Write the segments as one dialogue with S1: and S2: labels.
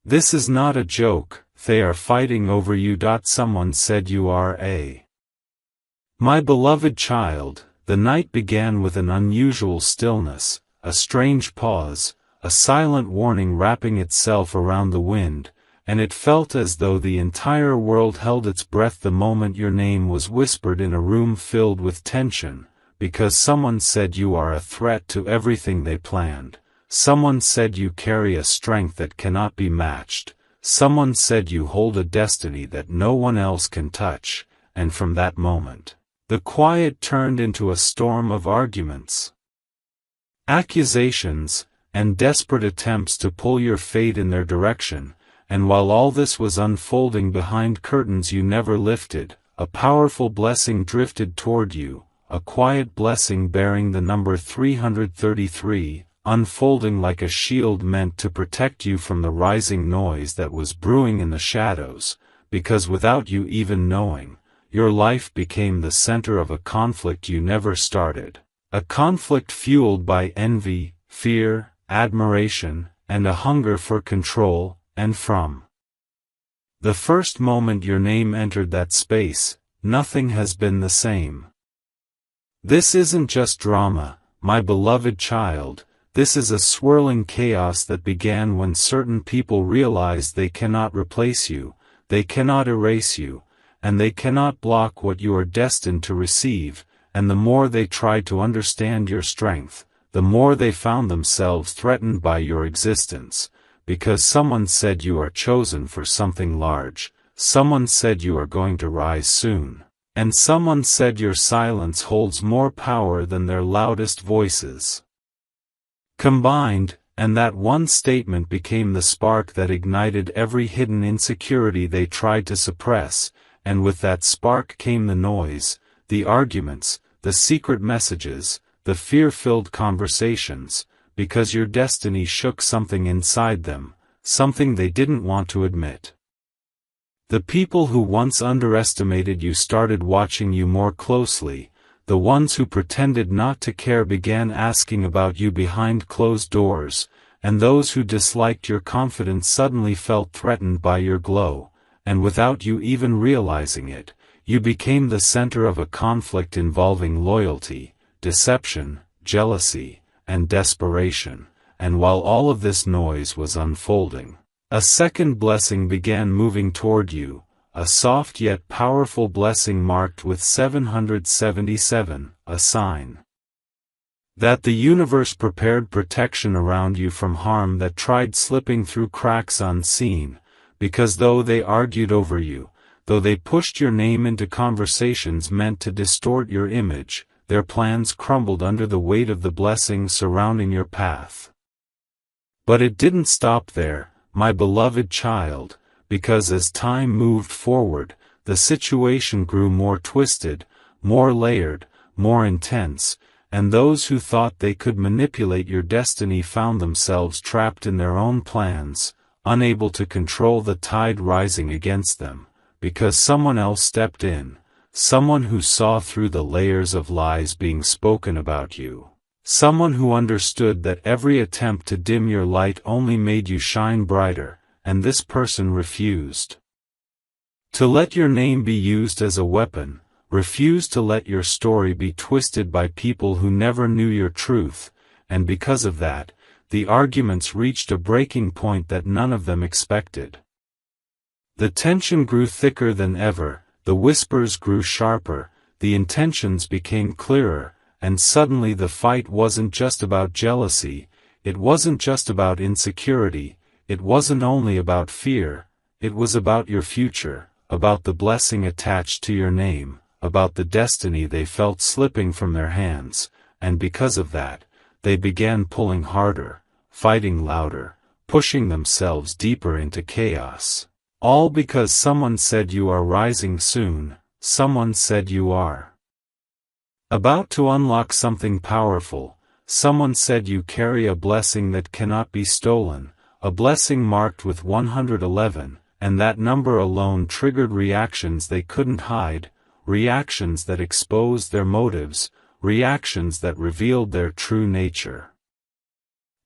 S1: This is not a joke, they are fighting over you. Someone said you are a. My beloved child, the night began with an unusual stillness, a strange pause, a silent warning wrapping itself around the wind, and it felt as though the entire world held its breath the moment your name was whispered in a room filled with tension, because someone said you are a threat to everything they planned. Someone said you carry a strength that cannot be matched. Someone said you hold a destiny that no one else can touch, and from that moment, the quiet turned into a storm of arguments, accusations, and desperate attempts to pull your fate in their direction. And while all this was unfolding behind curtains you never lifted, a powerful blessing drifted toward you, a quiet blessing bearing the number 333, unfolding like a shield meant to protect you from the rising noise that was brewing in the shadows, because without you even knowing, your life became the center of a conflict you never started, a conflict fueled by envy, fear, admiration, and a hunger for control. And from the first moment your name entered that space, nothing has been the same. This isn't just drama, my beloved child, this is a swirling chaos that began when certain people realized they cannot replace you, they cannot erase you, and they cannot block what you are destined to receive, and the more they tried to understand your strength, the more they found themselves threatened by your existence. Because someone said you are chosen for something large, someone said you are going to rise soon, and someone said your silence holds more power than their loudest voices combined, and that one statement became the spark that ignited every hidden insecurity they tried to suppress, and with that spark came the noise, the arguments, the secret messages, the fear-filled conversations, because your destiny shook something inside them, something they didn't want to admit. The people who once underestimated you started watching you more closely, the ones who pretended not to care began asking about you behind closed doors, and those who disliked your confidence suddenly felt threatened by your glow, and without you even realizing it, you became the center of a conflict involving loyalty, deception, jealousy, and desperation, and while all of this noise was unfolding, a second blessing began moving toward you, a soft yet powerful blessing marked with 777, a sign that the universe prepared protection around you from harm that tried slipping through cracks unseen, because though they argued over you, though they pushed your name into conversations meant to distort your image, their plans crumbled under the weight of the blessings surrounding your path. But it didn't stop there, my beloved child, because as time moved forward, the situation grew more twisted, more layered, more intense, and those who thought they could manipulate your destiny found themselves trapped in their own plans, unable to control the tide rising against them, because someone else stepped in. Someone who saw through the layers of lies being spoken about you. Someone who understood that every attempt to dim your light only made you shine brighter, and this person refused to let your name be used as a weapon, refused to let your story be twisted by people who never knew your truth, and because of that, the arguments reached a breaking point that none of them expected. The tension grew thicker than ever. The whispers grew sharper, the intentions became clearer, and suddenly the fight wasn't just about jealousy, it wasn't just about insecurity, it wasn't only about fear, it was about your future, about the blessing attached to your name, about the destiny they felt slipping from their hands, and because of that, they began pulling harder, fighting louder, pushing themselves deeper into chaos. All because someone said you are rising soon, someone said you are about to unlock something powerful, someone said you carry a blessing that cannot be stolen, a blessing marked with 111, and that number alone triggered reactions they couldn't hide, reactions that exposed their motives, reactions that revealed their true nature.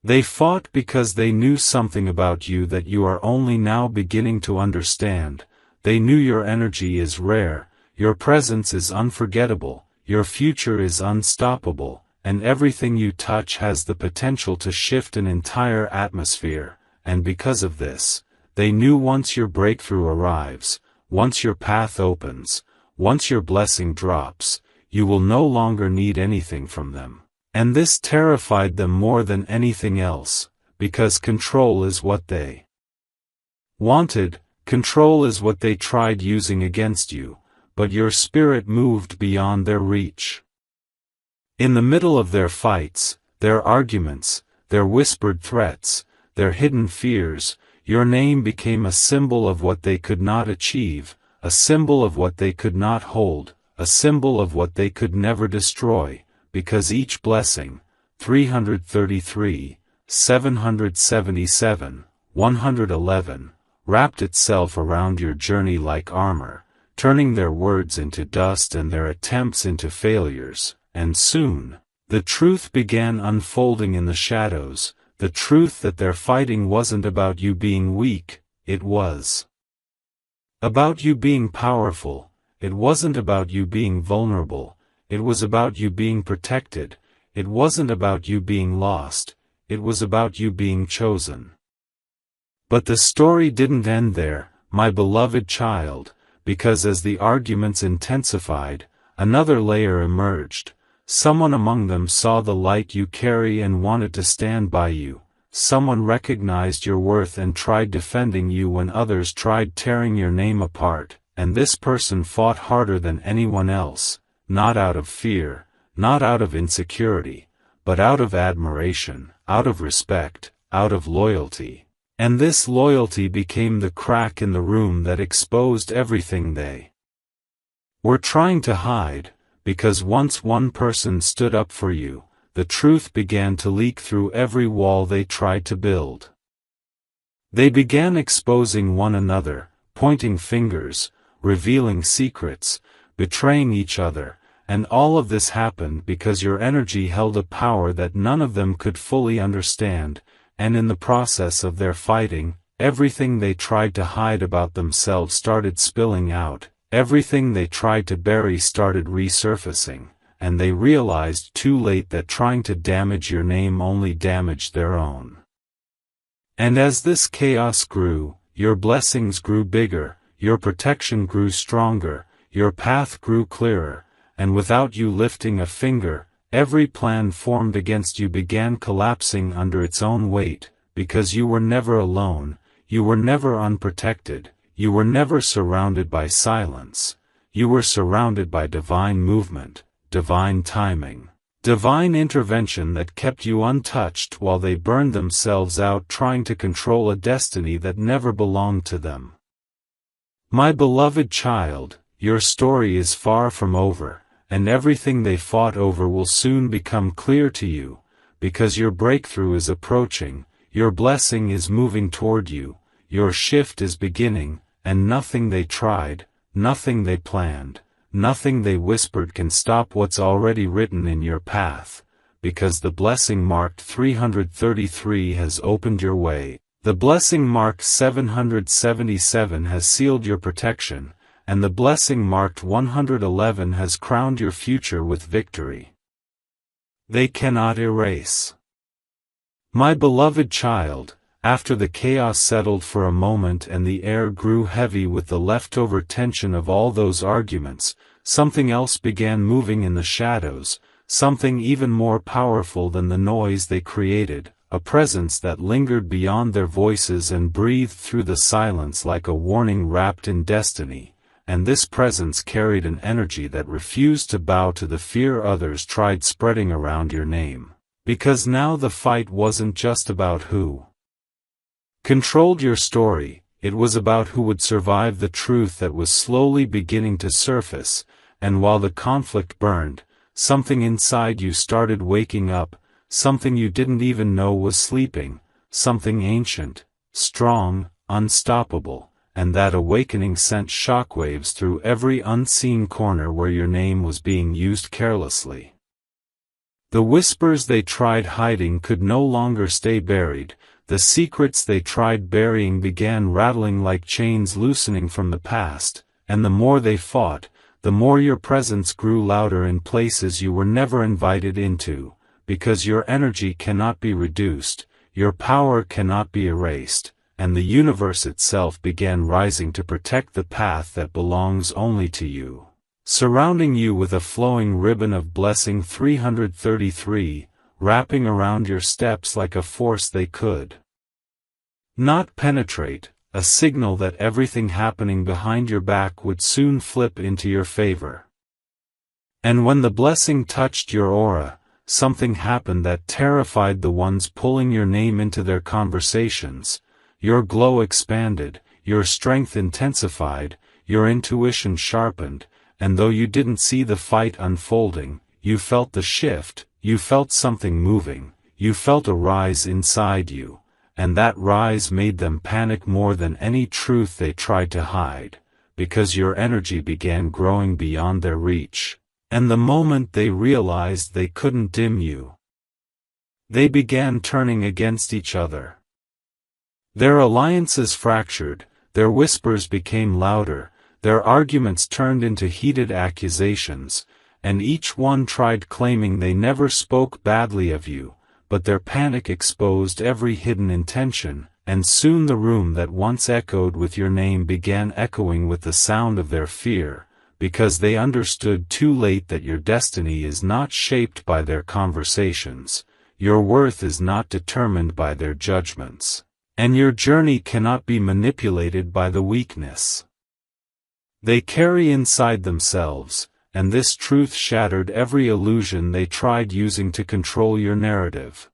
S1: They fought because they knew something about you that you are only now beginning to understand. They knew your energy is rare, your presence is unforgettable, your future is unstoppable, and everything you touch has the potential to shift an entire atmosphere, and because of this, they knew once your breakthrough arrives, once your path opens, once your blessing drops, you will no longer need anything from them. And this terrified them more than anything else, because control is what they wanted, control is what they tried using against you, but your spirit moved beyond their reach. In the middle of their fights, their arguments, their whispered threats, their hidden fears, your name became a symbol of what they could not achieve, a symbol of what they could not hold, a symbol of what they could never destroy, because each blessing, 333, 777, 111, wrapped itself around your journey like armor, turning their words into dust and their attempts into failures, and soon, the truth began unfolding in the shadows, the truth that their fighting wasn't about you being weak, it was about you being powerful, it wasn't about you being vulnerable, it was about you being protected, it wasn't about you being lost, it was about you being chosen. But the story didn't end there, my beloved child, because as the arguments intensified, another layer emerged. Someone among them saw the light you carry and wanted to stand by you. Someone recognized your worth and tried defending you when others tried tearing your name apart, and this person fought harder than anyone else, not out of fear, not out of insecurity, but out of admiration, out of respect, out of loyalty. And this loyalty became the crack in the room that exposed everything they were trying to hide, because once one person stood up for you, the truth began to leak through every wall they tried to build. They began exposing one another, pointing fingers, revealing secrets, betraying each other, and all of this happened because your energy held a power that none of them could fully understand, and in the process of their fighting, everything they tried to hide about themselves started spilling out, everything they tried to bury started resurfacing, and they realized too late that trying to damage your name only damaged their own. And as this chaos grew, your blessings grew bigger, your protection grew stronger, your path grew clearer, and without you lifting a finger, every plan formed against you began collapsing under its own weight, because you were never alone, you were never unprotected, you were never surrounded by silence, you were surrounded by divine movement, divine timing, divine intervention that kept you untouched while they burned themselves out trying to control a destiny that never belonged to them. My beloved child, your story is far from over, and everything they fought over will soon become clear to you, because your breakthrough is approaching, your blessing is moving toward you, your shift is beginning, and nothing they tried, nothing they planned, nothing they whispered can stop what's already written in your path, because the blessing marked 333 has opened your way, the blessing marked 777 has sealed your protection, and the blessing marked 111 has crowned your future with victory. They cannot erase. My beloved child, after the chaos settled for a moment and the air grew heavy with the leftover tension of all those arguments, something else began moving in the shadows, something even more powerful than the noise they created, a presence that lingered beyond their voices and breathed through the silence like a warning wrapped in destiny. And this presence carried an energy that refused to bow to the fear others tried spreading around your name. Because now the fight wasn't just about who controlled your story, it was about who would survive the truth that was slowly beginning to surface, and while the conflict burned, something inside you started waking up, something you didn't even know was sleeping, something ancient, strong, unstoppable. And that awakening sent shockwaves through every unseen corner where your name was being used carelessly. The whispers they tried hiding could no longer stay buried, the secrets they tried burying began rattling like chains loosening from the past, and the more they fought, the more your presence grew louder in places you were never invited into, because your energy cannot be reduced, your power cannot be erased, and the universe itself began rising to protect the path that belongs only to you, surrounding you with a flowing ribbon of blessing 333, wrapping around your steps like a force they could not penetrate, a signal that everything happening behind your back would soon flip into your favor. And when the blessing touched your aura, something happened that terrified the ones pulling your name into their conversations. Your glow expanded, your strength intensified, your intuition sharpened, and though you didn't see the fight unfolding, you felt the shift, you felt something moving, you felt a rise inside you, and that rise made them panic more than any truth they tried to hide, because your energy began growing beyond their reach, and the moment they realized they couldn't dim you, they began turning against each other. Their alliances fractured, their whispers became louder, their arguments turned into heated accusations, and each one tried claiming they never spoke badly of you, but their panic exposed every hidden intention, and soon the room that once echoed with your name began echoing with the sound of their fear, because they understood too late that your destiny is not shaped by their conversations, your worth is not determined by their judgments, and your journey cannot be manipulated by the weakness they carry inside themselves, and this truth shattered every illusion they tried using to control your narrative.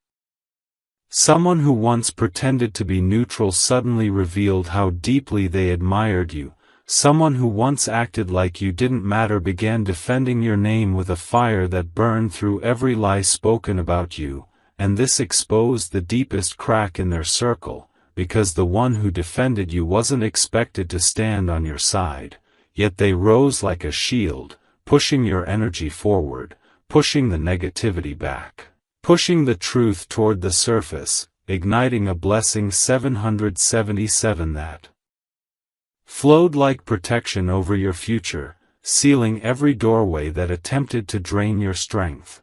S1: Someone who once pretended to be neutral suddenly revealed how deeply they admired you. Someone who once acted like you didn't matter began defending your name with a fire that burned through every lie spoken about you, and this exposed the deepest crack in their circle, because the one who defended you wasn't expected to stand on your side, yet they rose like a shield, pushing your energy forward, pushing the negativity back, pushing the truth toward the surface, igniting a blessing 777 that flowed like protection over your future, sealing every doorway that attempted to drain your strength.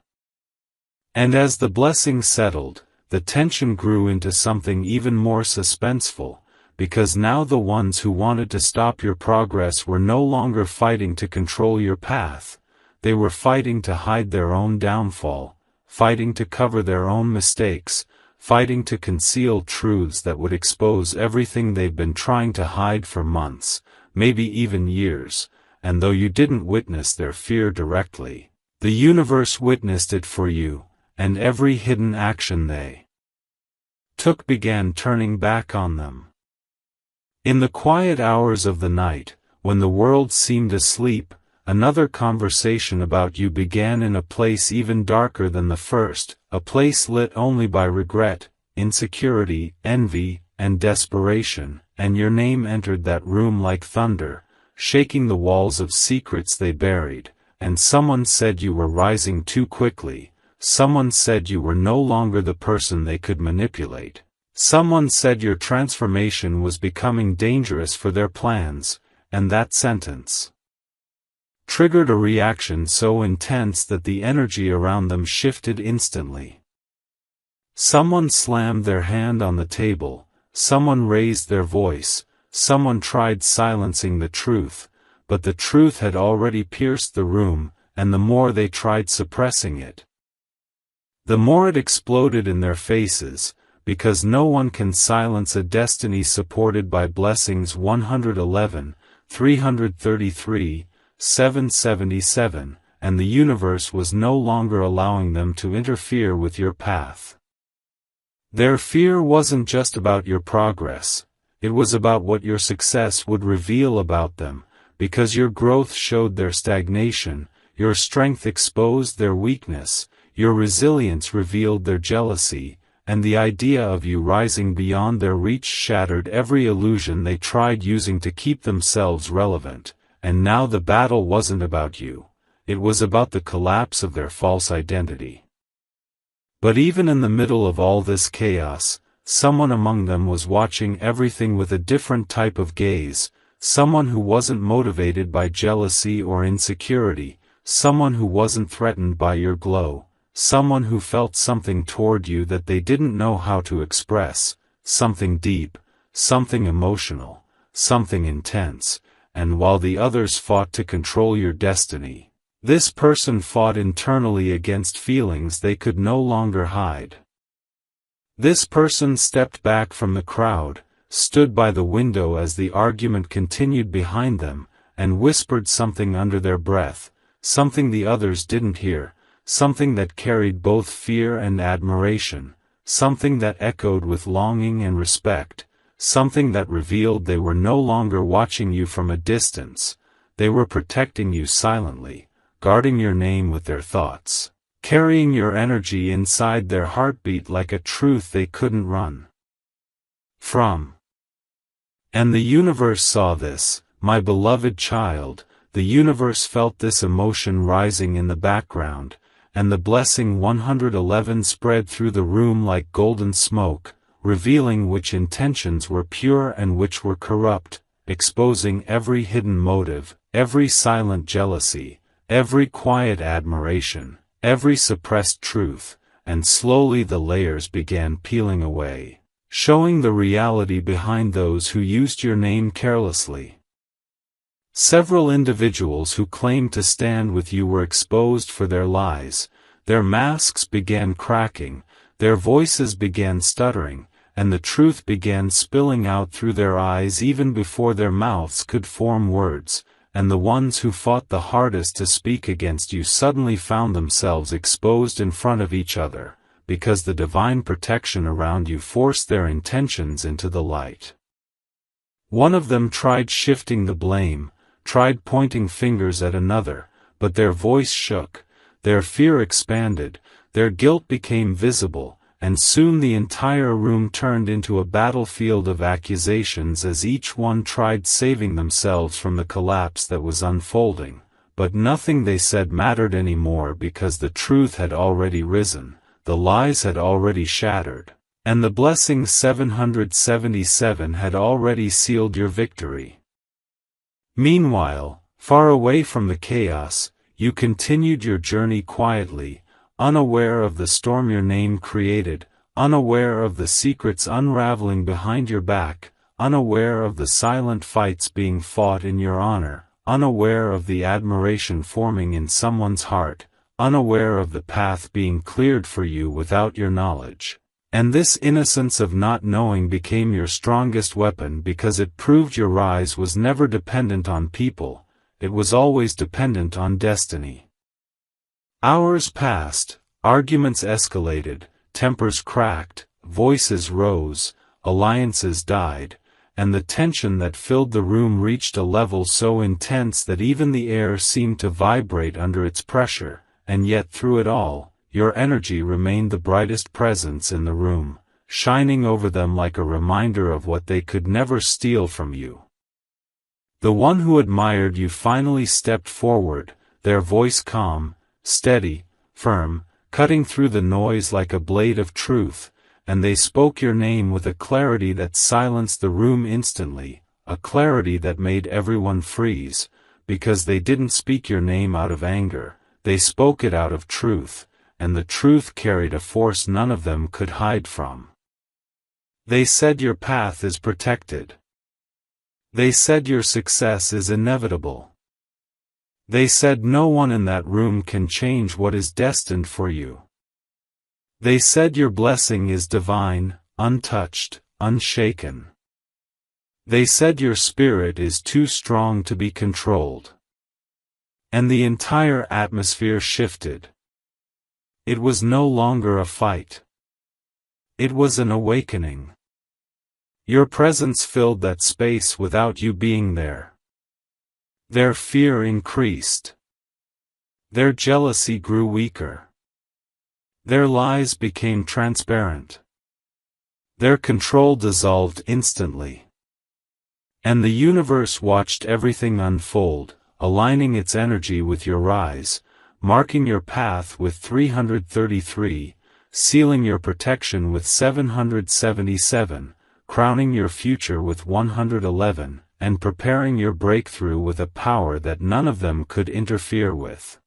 S1: And as the blessing settled, the tension grew into something even more suspenseful, because now the ones who wanted to stop your progress were no longer fighting to control your path, they were fighting to hide their own downfall, fighting to cover their own mistakes, fighting to conceal truths that would expose everything they've been trying to hide for months, maybe even years, and though you didn't witness their fear directly, the universe witnessed it for you, and every hidden action they took began turning back on them. In the quiet hours of the night, when the world seemed asleep, another conversation about you began in a place even darker than the first, a place lit only by regret, insecurity, envy, and desperation, and your name entered that room like thunder, shaking the walls of secrets they buried, and someone said you were rising too quickly, someone said you were no longer the person they could manipulate. Someone said your transformation was becoming dangerous for their plans, and that sentence triggered a reaction so intense that the energy around them shifted instantly. Someone slammed their hand on the table, someone raised their voice, someone tried silencing the truth, but the truth had already pierced the room, and the more they tried suppressing it, the more it exploded in their faces, because no one can silence a destiny supported by blessings 111, 333, 777, and the universe was no longer allowing them to interfere with your path. Their fear wasn't just about your progress, it was about what your success would reveal about them, because your growth showed their stagnation, your strength exposed their weakness, your resilience revealed their jealousy, and the idea of you rising beyond their reach shattered every illusion they tried using to keep themselves relevant, and now the battle wasn't about you, it was about the collapse of their false identity. But even in the middle of all this chaos, someone among them was watching everything with a different type of gaze, someone who wasn't motivated by jealousy or insecurity, someone who wasn't threatened by your glow, someone who felt something toward you that they didn't know how to express, something deep, something emotional, something intense, and while the others fought to control your destiny, this person fought internally against feelings they could no longer hide. This person stepped back from the crowd, stood by the window as the argument continued behind them, and whispered something under their breath, something the others didn't hear, something that carried both fear and admiration, something that echoed with longing and respect, something that revealed they were no longer watching you from a distance, they were protecting you silently, guarding your name with their thoughts, carrying your energy inside their heartbeat like a truth they couldn't run from. And the universe saw this, my beloved child, the universe felt this emotion rising in the background, and the blessing 111 spread through the room like golden smoke, revealing which intentions were pure and which were corrupt, exposing every hidden motive, every silent jealousy, every quiet admiration, every suppressed truth, and slowly the layers began peeling away, showing the reality behind those who used your name carelessly. Several individuals who claimed to stand with you were exposed for their lies, their masks began cracking, their voices began stuttering, and the truth began spilling out through their eyes even before their mouths could form words, and the ones who fought the hardest to speak against you suddenly found themselves exposed in front of each other, because the divine protection around you forced their intentions into the light. One of them tried shifting the blame, tried pointing fingers at another, but their voice shook, their fear expanded, their guilt became visible, and soon the entire room turned into a battlefield of accusations as each one tried saving themselves from the collapse that was unfolding. But nothing they said mattered anymore because the truth had already risen, the lies had already shattered, and the blessing 777 had already sealed your victory. Meanwhile, far away from the chaos, you continued your journey quietly, unaware of the storm your name created, unaware of the secrets unraveling behind your back, unaware of the silent fights being fought in your honor, unaware of the admiration forming in someone's heart, unaware of the path being cleared for you without your knowledge. And this innocence of not knowing became your strongest weapon because it proved your rise was never dependent on people, it was always dependent on destiny. Hours passed, arguments escalated, tempers cracked, voices rose, alliances died, and the tension that filled the room reached a level so intense that even the air seemed to vibrate under its pressure, and yet through it all, your energy remained the brightest presence in the room, shining over them like a reminder of what they could never steal from you. The one who admired you finally stepped forward, their voice calm, steady, firm, cutting through the noise like a blade of truth, and they spoke your name with a clarity that silenced the room instantly, a clarity that made everyone freeze, because they didn't speak your name out of anger, they spoke it out of truth, and the truth carried a force none of them could hide from. They said your path is protected. They said your success is inevitable. They said no one in that room can change what is destined for you. They said your blessing is divine, untouched, unshaken. They said your spirit is too strong to be controlled. And the entire atmosphere shifted. It was no longer a fight. It was an awakening. Your presence filled that space without you being there. Their fear increased. Their jealousy grew weaker. Their lies became transparent. Their control dissolved instantly. And the universe watched everything unfold, aligning its energy with your rise, marking your path with 333, sealing your protection with 777, crowning your future with 111, and preparing your breakthrough with a power that none of them could interfere with.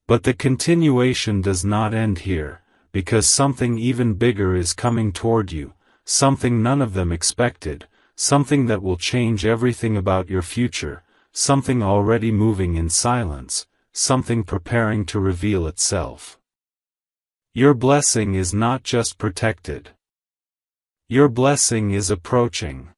S1: But the continuation does not end here, because something even bigger is coming toward you, something none of them expected, something that will change everything about your future, something already moving in silence, something preparing to reveal itself. Your blessing is not just protected. Your blessing is approaching.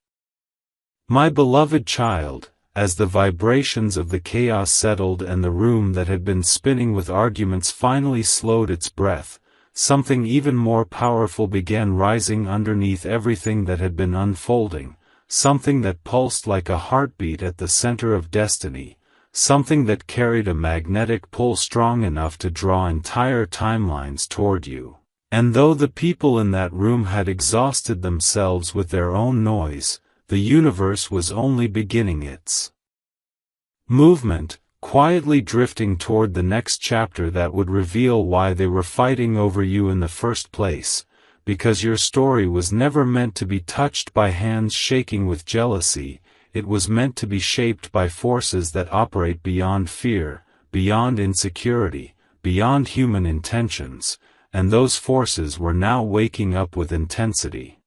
S1: My beloved child, as the vibrations of the chaos settled and the room that had been spinning with arguments finally slowed its breath, something even more powerful began rising underneath everything that had been unfolding, something that pulsed like a heartbeat at the center of destiny, something that carried a magnetic pull strong enough to draw entire timelines toward you. And though the people in that room had exhausted themselves with their own noise, the universe was only beginning its movement, quietly drifting toward the next chapter that would reveal why they were fighting over you in the first place, because your story was never meant to be touched by hands shaking with jealousy, it was meant to be shaped by forces that operate beyond fear, beyond insecurity, beyond human intentions, and those forces were now waking up with intensity.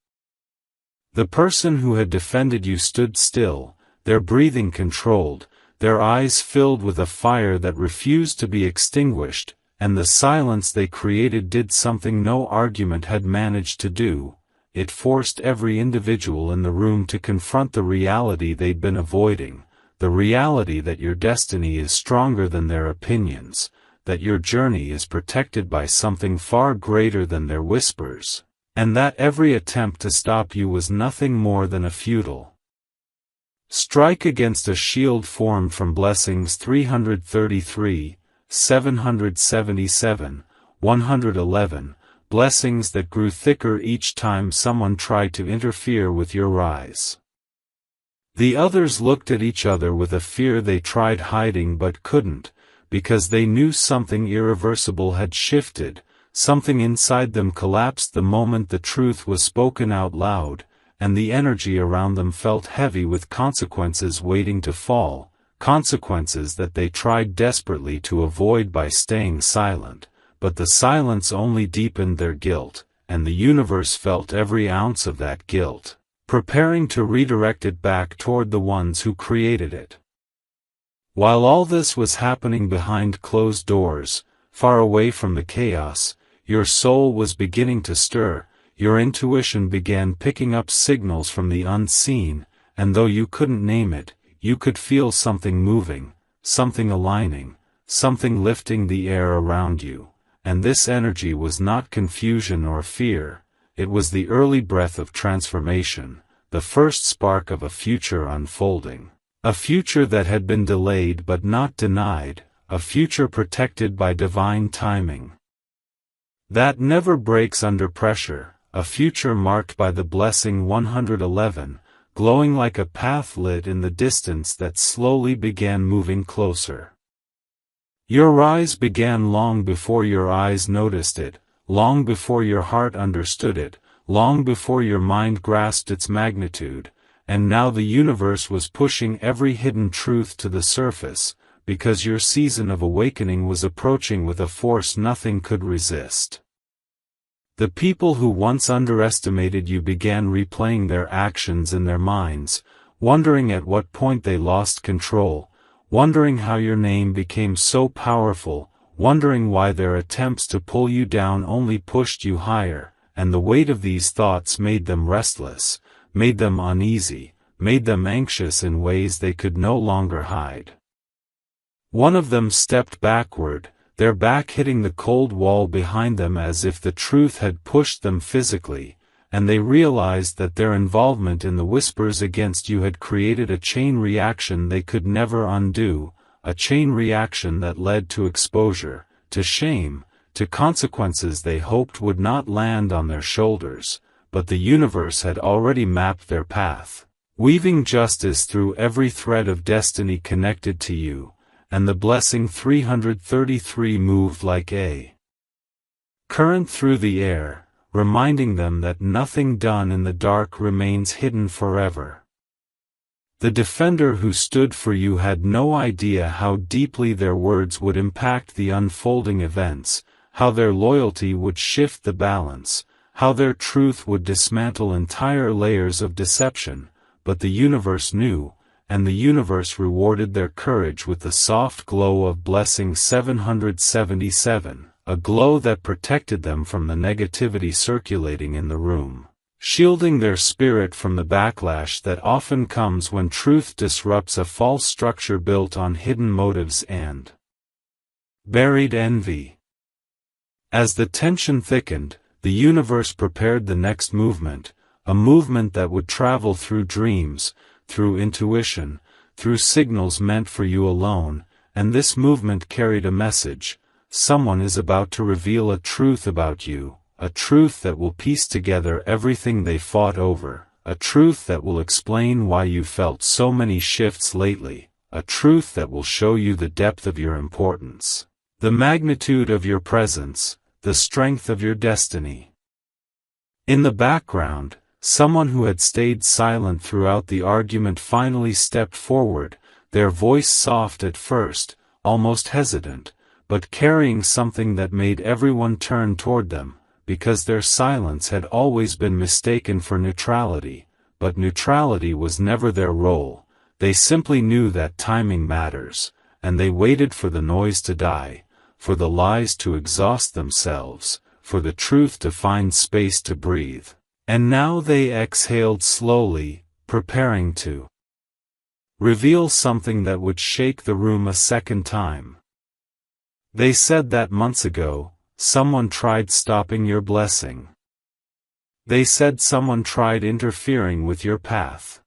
S1: The person who had defended you stood still, their breathing controlled, their eyes filled with a fire that refused to be extinguished, and the silence they created did something no argument had managed to do. It forced every individual in the room to confront the reality they'd been avoiding, the reality that your destiny is stronger than their opinions, that your journey is protected by something far greater than their whispers, and that every attempt to stop you was nothing more than a futile strike against a shield formed from blessings 333, 777, 111, blessings that grew thicker each time someone tried to interfere with your rise. The others looked at each other with a fear they tried hiding but couldn't, because they knew something irreversible had shifted, something inside them collapsed the moment the truth was spoken out loud, and the energy around them felt heavy with consequences waiting to fall, consequences that they tried desperately to avoid by staying silent, but the silence only deepened their guilt, and the universe felt every ounce of that guilt, preparing to redirect it back toward the ones who created it. While all this was happening behind closed doors, far away from the chaos, your soul was beginning to stir, your intuition began picking up signals from the unseen, and though you couldn't name it, you could feel something moving, something aligning, something lifting the air around you, and this energy was not confusion or fear, it was the early breath of transformation, the first spark of a future unfolding. A future that had been delayed but not denied, a future protected by divine timing. That never breaks under pressure, a future marked by the blessing 111, glowing like a path lit in the distance that slowly began moving closer. Your rise began long before your eyes noticed it, long before your heart understood it, long before your mind grasped its magnitude, and now the universe was pushing every hidden truth to the surface, because your season of awakening was approaching with a force nothing could resist. The people who once underestimated you began replaying their actions in their minds, wondering at what point they lost control, wondering how your name became so powerful, wondering why their attempts to pull you down only pushed you higher, and the weight of these thoughts made them restless, made them uneasy, made them anxious in ways they could no longer hide. One of them stepped backward, their back hitting the cold wall behind them as if the truth had pushed them physically, and they realized that their involvement in the whispers against you had created a chain reaction they could never undo, a chain reaction that led to exposure, to shame, to consequences they hoped would not land on their shoulders, but the universe had already mapped their path, weaving justice through every thread of destiny connected to you, and the blessing 333 moved like a current through the air, reminding them that nothing done in the dark remains hidden forever. The defender who stood for you had no idea how deeply their words would impact the unfolding events, how their loyalty would shift the balance, how their truth would dismantle entire layers of deception, but the universe knew, and the universe rewarded their courage with the soft glow of blessing 777, a glow that protected them from the negativity circulating in the room, shielding their spirit from the backlash that often comes when truth disrupts a false structure built on hidden motives and buried envy. As the tension thickened, the universe prepared the next movement, a movement that would travel through dreams, through intuition, through signals meant for you alone, and this movement carried a message. Someone is about to reveal a truth about you, a truth that will piece together everything they fought over, a truth that will explain why you felt so many shifts lately, a truth that will show you the depth of your importance, the magnitude of your presence, the strength of your destiny. In the background, someone who had stayed silent throughout the argument finally stepped forward, their voice soft at first, almost hesitant, but carrying something that made everyone turn toward them, because their silence had always been mistaken for neutrality, but neutrality was never their role. They simply knew that timing matters, and they waited for the noise to die, for the lies to exhaust themselves, for the truth to find space to breathe. And now they exhaled slowly, preparing to reveal something that would shake the room a second time. They said that months ago, someone tried stopping your blessing. They said someone tried interfering with your path.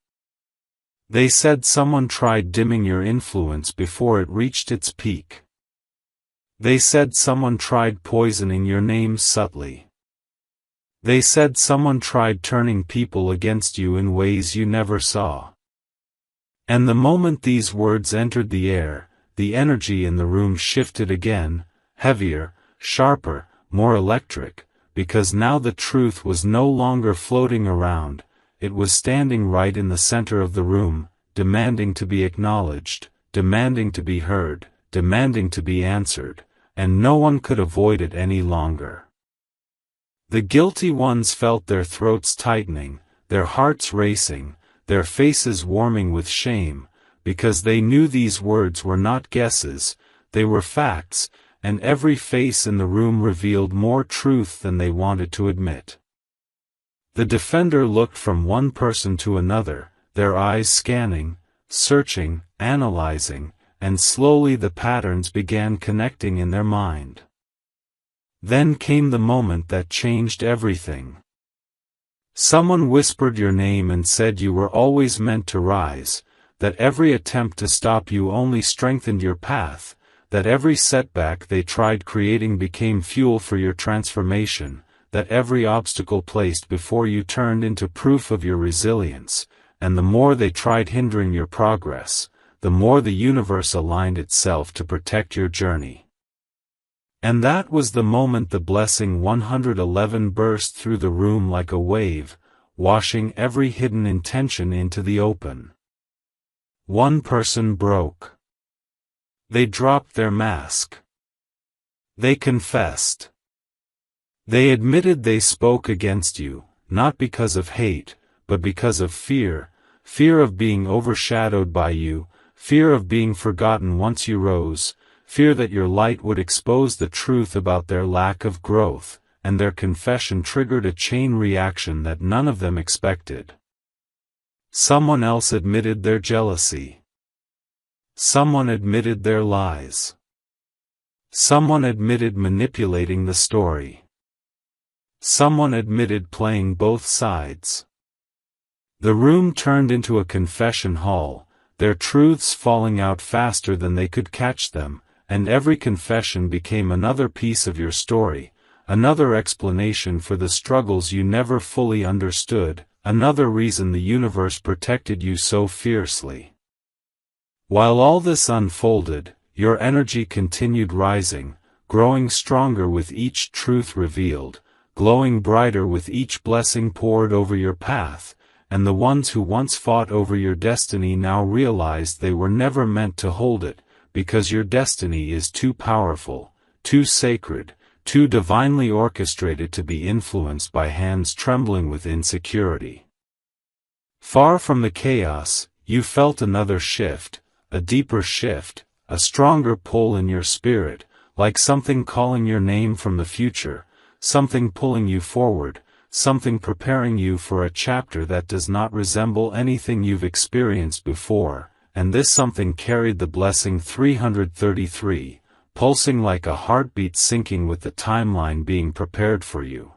S1: They said someone tried dimming your influence before it reached its peak. They said someone tried poisoning your name subtly. They said someone tried turning people against you in ways you never saw. And the moment these words entered the air, the energy in the room shifted again, heavier, sharper, more electric, because now the truth was no longer floating around, it was standing right in the center of the room, demanding to be acknowledged, demanding to be heard, demanding to be answered, and no one could avoid it any longer. The guilty ones felt their throats tightening, their hearts racing, their faces warming with shame, because they knew these words were not guesses, they were facts, and every face in the room revealed more truth than they wanted to admit. The defender looked from one person to another, their eyes scanning, searching, analyzing, and slowly the patterns began connecting in their mind. Then came the moment that changed everything. Someone whispered your name and said you were always meant to rise, that every attempt to stop you only strengthened your path, that every setback they tried creating became fuel for your transformation, that every obstacle placed before you turned into proof of your resilience, and the more they tried hindering your progress, the more the universe aligned itself to protect your journey. And that was the moment the blessing 111 burst through the room like a wave, washing every hidden intention into the open. One person broke. They dropped their mask. They confessed. They admitted they spoke against you, not because of hate, but because of fear, fear of being overshadowed by you, fear of being forgotten once you rose, fear that your light would expose the truth about their lack of growth, and their confession triggered a chain reaction that none of them expected. Someone else admitted their jealousy. Someone admitted their lies. Someone admitted manipulating the story. Someone admitted playing both sides. The room turned into a confession hall, their truths falling out faster than they could catch them, and every confession became another piece of your story, another explanation for the struggles you never fully understood, another reason the universe protected you so fiercely. While all this unfolded, your energy continued rising, growing stronger with each truth revealed, glowing brighter with each blessing poured over your path, and the ones who once fought over your destiny now realized they were never meant to hold it, because your destiny is too powerful, too sacred, too divinely orchestrated to be influenced by hands trembling with insecurity. Far from the chaos, you felt another shift, a deeper shift, a stronger pull in your spirit, like something calling your name from the future, something pulling you forward, something preparing you for a chapter that does not resemble anything you've experienced before, and this something carried the blessing 333, pulsing like a heartbeat syncing with the timeline being prepared for you.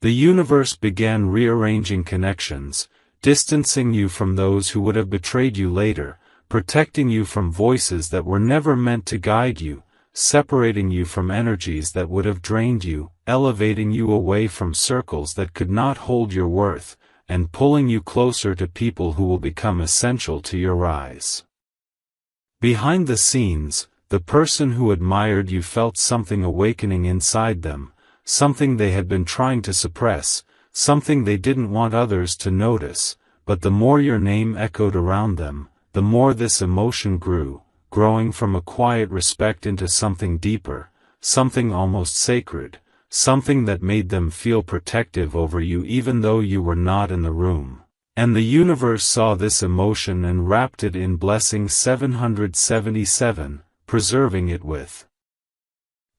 S1: The universe began rearranging connections, distancing you from those who would have betrayed you later, protecting you from voices that were never meant to guide you, separating you from energies that would have drained you, elevating you away from circles that could not hold your worth, and pulling you closer to people who will become essential to your rise. Behind the scenes, the person who admired you felt something awakening inside them, something they had been trying to suppress, something they didn't want others to notice, but the more your name echoed around them, the more this emotion grew, growing from a quiet respect into something deeper, something almost sacred, something that made them feel protective over you even though you were not in the room. And the universe saw this emotion and wrapped it in blessing 777, preserving it with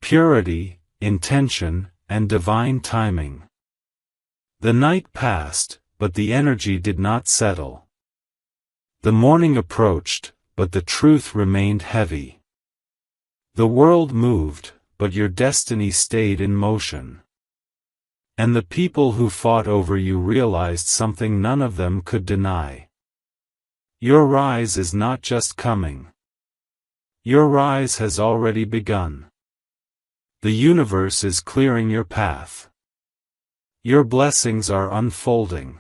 S1: purity, intention, and divine timing. The night passed, but the energy did not settle. The morning approached, but the truth remained heavy. The world moved, but your destiny stayed in motion. And the people who fought over you realized something none of them could deny. Your rise is not just coming. Your rise has already begun. The universe is clearing your path. Your blessings are unfolding.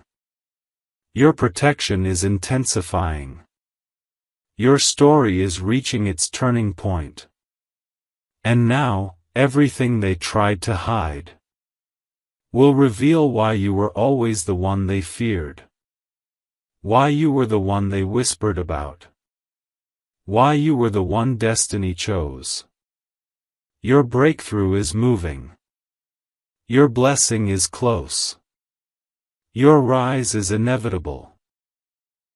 S1: Your protection is intensifying. Your story is reaching its turning point. And now, everything they tried to hide will reveal why you were always the one they feared. Why you were the one they whispered about. Why you were the one destiny chose. Your breakthrough is moving. Your blessing is close. Your rise is inevitable.